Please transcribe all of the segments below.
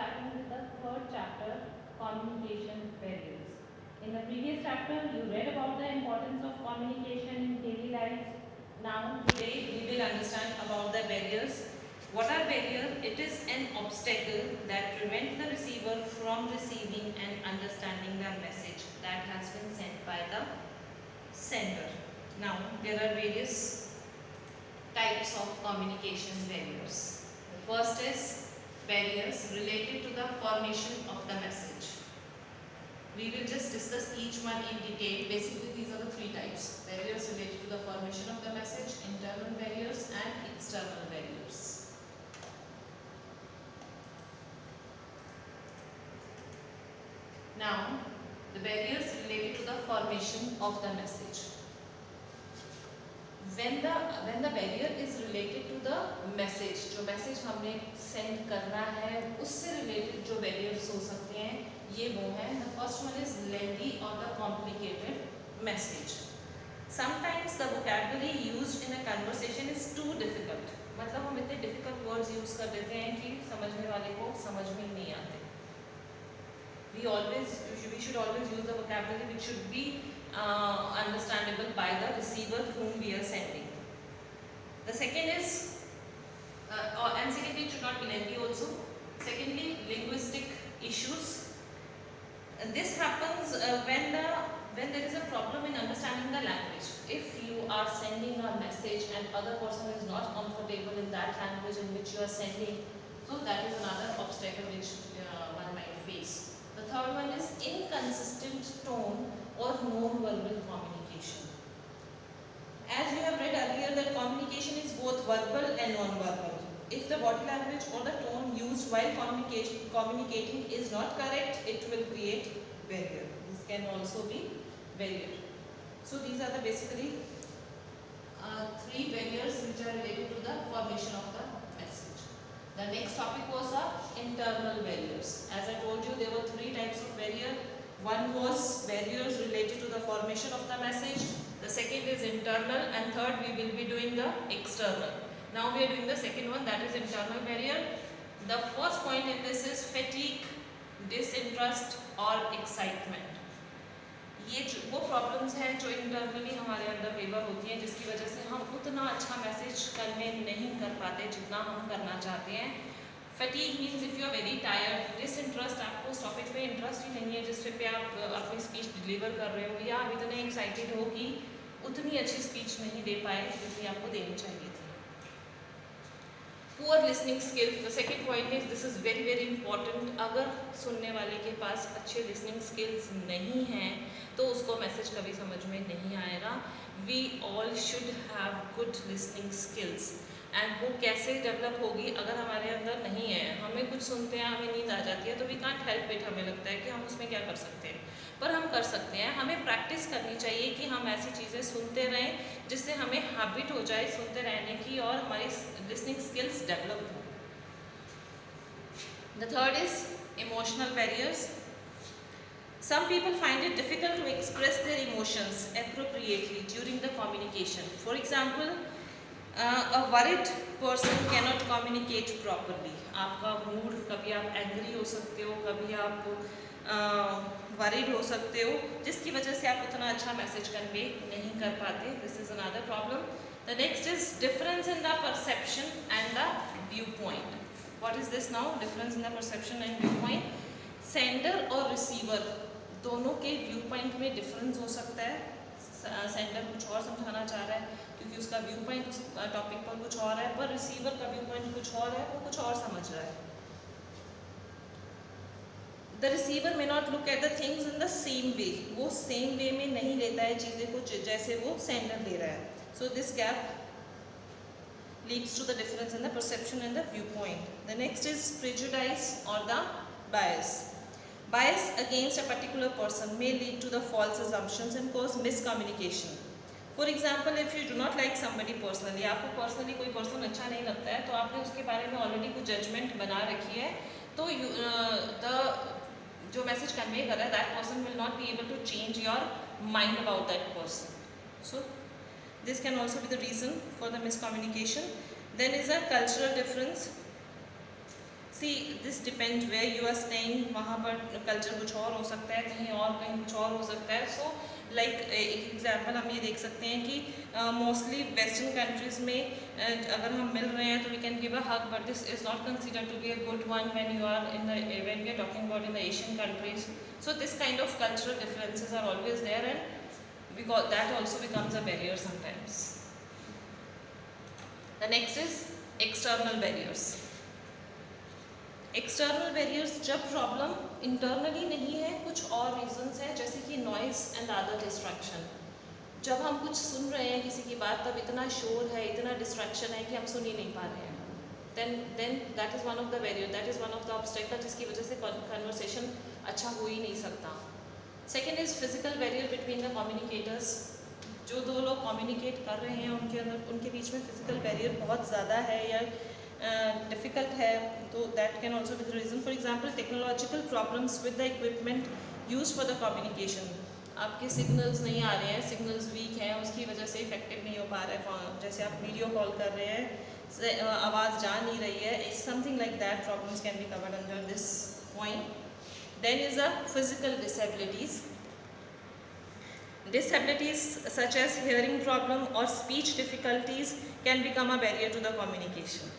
starting with the third chapter, communication barriers. In the previous chapter, you read about the importance of communication in daily life. Now, today we will understand about the barriers. What are barriers? It is an obstacle that prevents the receiver from receiving and understanding the message that has been sent by the sender. Now, there are various types of communication barriers. The first is barriers related to the formation of the message. We will just discuss each one in detail. Basically, these are the three types. Barriers related to the formation of the message, internal barriers and external barriers. Now, the barriers related to the formation of the message. When the barrier is related to the message, जो message हमने send करना है उससे related जो barriers हो सकते हैं ये वो हैं. The first one is lengthy or the complicated message. Sometimes the vocabulary used in a conversation is too difficult. मतलब हम इतने difficult words use कर देते हैं कि समझने वाले को समझ में नहीं आते. We should always use the vocabulary which should be understandable by the receiver whom we are sending. The second is, and secondly, it should not be lengthy also. Secondly, linguistic issues. This happens when there is a problem in understanding the language. If you are sending a message and other person is not comfortable in that language in which you are sending, so that is another obstacle which one might face. The third one is inconsistent tone or non-verbal communication. As you have read earlier that communication is both verbal and non-verbal. If the body language or the tone used while communicating is not correct, it will create barrier. This can also be barrier. So these are the basically three barriers which are related to the formation of the message. The next topic was the internal barriers. As I told you, there were three types of barrier. One was barriers related to the formation of the message. The second is internal, and third we will be doing the external. Now we are doing the second one, that is internal barrier. The first point in this is fatigue, disinterest or excitement. ये वो problems हैं जो internally हमारे अंदर favour होती हैं जिसकी वजह से हम उतना अच्छा मैसेज कन्वे नहीं कर पाते जितना हम करना चाहते हैं. Fatigue means if you are very tired. Disinterest, आपको उस टॉपिक पे इंटरेस्ट ही नहीं है जिस पे आप अपनी स्पीच डिलीवर कर रहे हो, या आप इतने एक्साइटेड हो कि उतनी अच्छी स्पीच नहीं दे पाए जितनी आपको देनी चाहिए थी. Poor listening skill. The second point is this is very very important. अगर सुनने वाले के पास अच्छे लिसनिंग स्किल्स नहीं हैं तो उसको मैसेज कभी समझ में नहीं आएगा. We all should have good listening skills. And वो कैसे डेवलप होगी अगर हमारे अंदर नहीं है. हमें कुछ सुनते हैं, हमें नींद आ जाती है तो वी कांट हेल्प इट. हमें लगता है कि हम उसमें क्या कर सकते हैं, पर हम कर सकते हैं. हमें प्रैक्टिस करनी चाहिए कि हम ऐसी चीज़ें सुनते रहें जिससे हमें हैबिट हो जाए सुनते रहने की और हमारी लिसनिंग स्किल्स डेवलप हो. The third is emotional barriers. Some people find it difficult to express their emotions appropriately during the communication. For example, a worried person cannot communicate properly. आपका मूड, कभी आप एंग्री हो सकते हो, कभी आप worried हो सकते हो, जिसकी वजह से आप उतना अच्छा मैसेज कन्वे नहीं कर पाते. This is another problem. The next is difference in the perception and the view point. What is this now? Difference in the perception and view point. Sender और रिसीवर दोनों के व्यू पॉइंट में difference हो सकता है. Sender कुछ और समझाना चाह रहा है क्योंकि उसका व्यू पॉइंट उस टॉपिक पर कुछ और है, पर रिसीवर का व्यू पॉइंट कुछ और है, वो कुछ और समझ रहा है. The receiver may not look at the things in the same way. वो सेम वे में नहीं लेता है चीज़ें को जैसे वो सेंडर ले रहा है. So this gap leads to the difference in the perception and the viewpoint. The next is prejudice or the bias. Bias against a particular person may lead to the false assumptions and cause miscommunication. For example, if you do not like somebody personally, आपको personally कोई person अच्छा नहीं लगता है तो आपने उसके बारे में already कुछ judgment बना रखी है, तो जो message convey कर रहा है that person will not be able to change your mind about that person. So this can also be the reason for the miscommunication. Then is a cultural difference. See this depend where you are staying, वहाँ पर culture कुछ और हो सकता है, कहीं कुछ और हो सकता है. सो लाइक एक एग्जांपल हम ये देख सकते हैं कि मोस्टली वेस्टर्न कंट्रीज़ में अगर हम मिल रहे हैं तो we can give a hug, but this is not considered to be a good one when you are in the when we are talking about in the Asian countries. So this kind of cultural differences are always there and because that also becomes a barrier sometimes. The next is external barriers. External barriers जब problem internally नहीं है, कुछ और reasons हैं, जैसे कि noise and other distraction. जब हम कुछ सुन रहे हैं किसी की बात, तब इतना शोर है, इतना डिस्ट्रैक्शन है कि हम सुन ही नहीं पा रहे हैं. Then that is one of the barrier, that is one of the obstacle जिसकी वजह से कन्वर्सेशन अच्छा हो ही नहीं सकता. Second is physical barrier between the communicators. जो दो लोग कम्युनिकेट कर रहे हैं उनके अंदर, उनके बीच में फिजिकल बैरियर बहुत ज़्यादा है या डिफ़िकल्ट है, तो that can also be the reason. For example technological problems with the equipment use for the communication. आपके सिग्नल्स नहीं आ रहे हैं, सिग्नल्स वीक हैं, उसकी वजह से इफेक्टिव नहीं हो पा रहा है. जैसे आप वीडियो कॉल कर रहे हैं, आवाज़ जा नहीं रही है, something like that problems can be covered under this point. Then is a physical disabilities. Disabilities such as hearing problem or speech difficulties can become a barrier to the communication.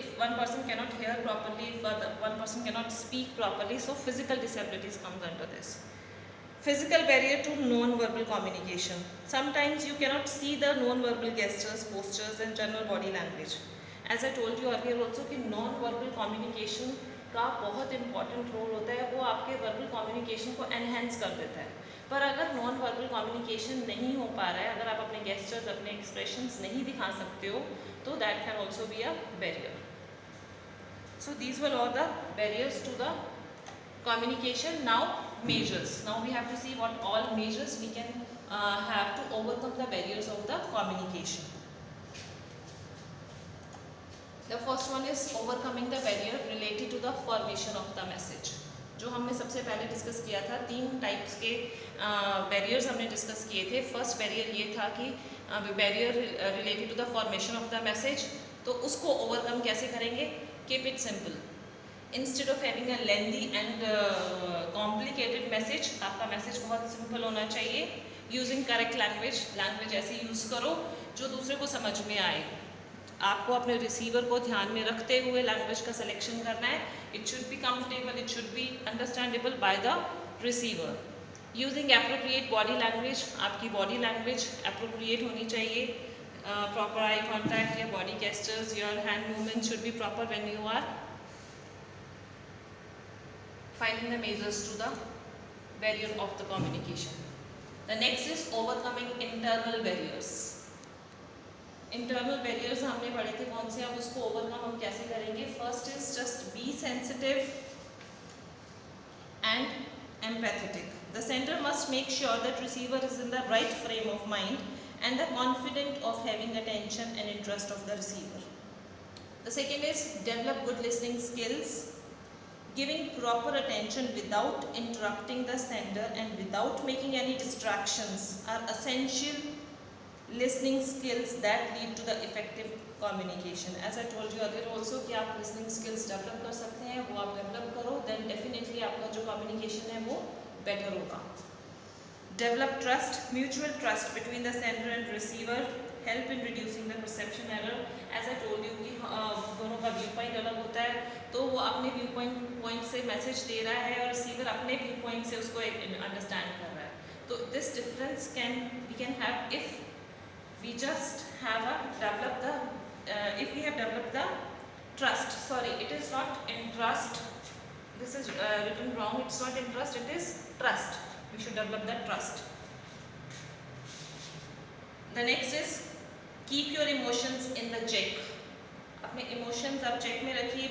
If one person cannot hear properly, if one person cannot speak properly, so physical disabilities comes under this. Physical barrier to non-verbal communication. Sometimes you cannot see the non-verbal gestures, postures and general body language. As I told you earlier also कि non-verbal communication का बहुत important role होता है, वो आपके verbal communication को enhance कर देता है. पर अगर नॉन वर्बल कम्युनिकेशन नहीं हो पा रहा है, अगर आप अपने गेस्चर्स, अपने एक्सप्रेशंस नहीं दिखा सकते हो, तो that can also be a barrier. So these were all the barriers to the communication. Now measures. Now we have to see what all measures we can have to overcome the barriers of the communication. The first one is overcoming the barrier related to the formation of the message. जो हमने सबसे पहले discuss किया था, 3 types के barriers हमने discuss किए थे. फर्स्ट बैरियर ये था कि barrier related to the formation of the message. तो उसको ओवरकम कैसे करेंगे? Keep it simple. Instead of having a lengthy and complicated message, आपका मैसेज बहुत सिंपल होना चाहिए. Using correct language. लैंग्वेज ऐसे यूज़ करो जो दूसरे को समझ में आए. आपको अपने रिसीवर को ध्यान में रखते हुए लैंग्वेज का सिलेक्शन करना है. It should be comfortable, it should be understandable by the receiver. Using appropriate body language. आपकी बॉडी लैंग्वेज एप्रोप्रिएट होनी चाहिए. Proper eye contact, your body gestures, your hand movement should be proper when you are finding the measures to the barrier of the communication. The next is overcoming internal barriers. Internal barriers हमने पढ़े थे कौन से, अब उसको overcome हम कैसे करेंगे. First is just be sensitive and empathetic. The sender must make sure that receiver is in the right frame of mind and the confident of having attention and interest of the receiver. The second is develop good listening skills. Giving proper attention without interrupting the sender and without making any distractions are essential listening skills that lead to the effective communication. As I told you earlier also कि आप listening skills develop कर सकते हैं, वो आप develop करो, then definitely आपका जो communication है वो better होगा. Develop trust, mutual trust between the sender and receiver, help in reducing the perception error. As I told you कि दोनों का व्यू पॉइंट अलग होता है, तो वो अपने व्यू पॉइंट से मैसेज दे रहा है और रिसीवर अपने व्यू पॉइंट से उसको अंडरस्टैंड कर रहा है. तो this difference we can have if we just have developed the if we have developed the trust. Sorry, it is not interest, this is written wrong. It's not interest, it is trust. We should develop that trust. The next is keep your emotions in the check. अपने emotions आप check में रखिए.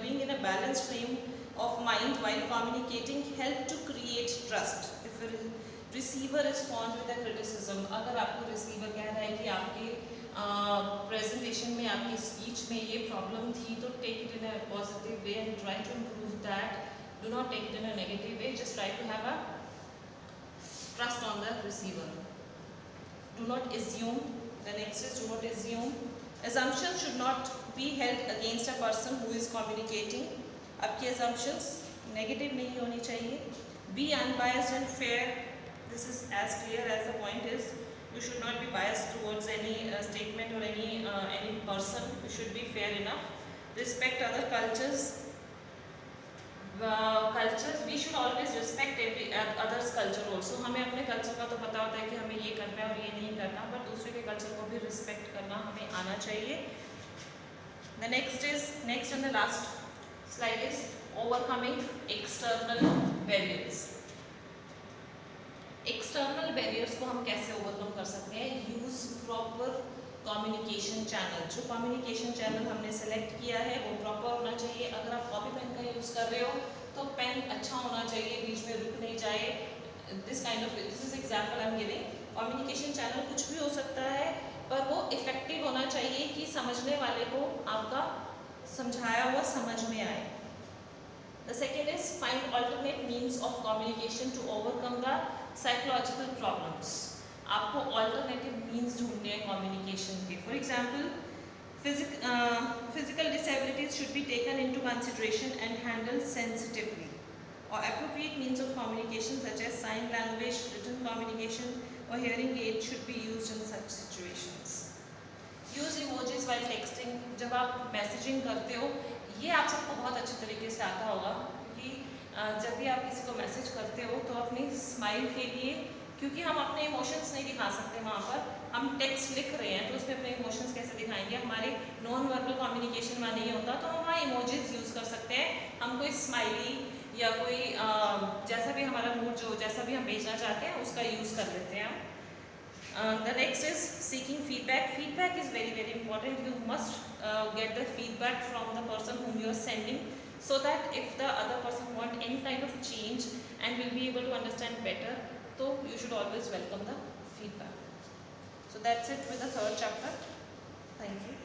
being in a balanced frame of mind while communicating help to create trust. If a receiver is fond with a criticism, अगर आपको receiver कह रहा है कि आपके प्रेजेंटेशन में, आपकी स्पीच में ये प्रॉब्लम थी, तो take it in a positive way and try to improve that. Do not take it in a negative way. Just try to have a trust on the receiver. Do not assume. The next is do not assume. Assumption should not be held against a person who is communicating. आपकी assumptions negative नहीं होनी चाहिए. Be unbiased and fair. This is as clear as the point is. You should not be biased towards any statement or any person. You should be fair enough. Respect other cultures. We should always respect every others culture also. हमें अपने culture का तो पता होता है कि हमें ये करना है और ये नहीं करना, but दूसरे के culture को भी respect करना हमें आना चाहिए. The next and the last slide is overcoming external barriers. External barriers को हम कैसे ओवरकम कर सकते हैं? Use proper communication channel. जो कम्युनिकेशन चैनल हमने सेलेक्ट किया है वो प्रॉपर होना चाहिए. अगर आप कॉपी पेन का यूज़ कर रहे हो तो पेन अच्छा होना चाहिए, बीच में रुक नहीं जाए. This is example I am giving. Communication channel कुछ भी हो सकता है, पर वो इफेक्टिव होना चाहिए कि समझने वाले को आपका समझाया हुआ समझ में आए. The second is find alternate means of communication to overcome the psychological problems. आपको alternative means ढूंढने हैं communication के. For example, physical disabilities should be taken into consideration and handled sensitively. Or appropriate means of communication such as sign language, written communication, or hearing aid should be used in such situations. Use emojis while texting. जब आप messaging करते हो, ये आप सबको बहुत अच्छे तरीके से आता होगा, क्योंकि जब भी आप किसी को मैसेज करते हो तो अपनी स्माइल के लिए, क्योंकि हम अपने इमोशंस नहीं दिखा सकते वहाँ पर, हम टेक्स्ट लिख रहे हैं तो उसमें अपने इमोशंस कैसे दिखाएंगे? हमारे नॉन वर्बल कम्युनिकेशन में नहीं होता, तो हम वहाँ इमोजीज यूज़ कर सकते हैं. हम कोई स्माइली या कोई जैसा भी हमारा मूड जो जैसा भी हम भेजना चाहते हैं उसका यूज़ कर लेते हैं. The next is seeking feedback. Feedback is very important. You must get the feedback from the person whom you are sending, so that if the other person want any kind of change and will be able to understand better, so you should always welcome the feedback. So that's it with the third chapter. Thank you.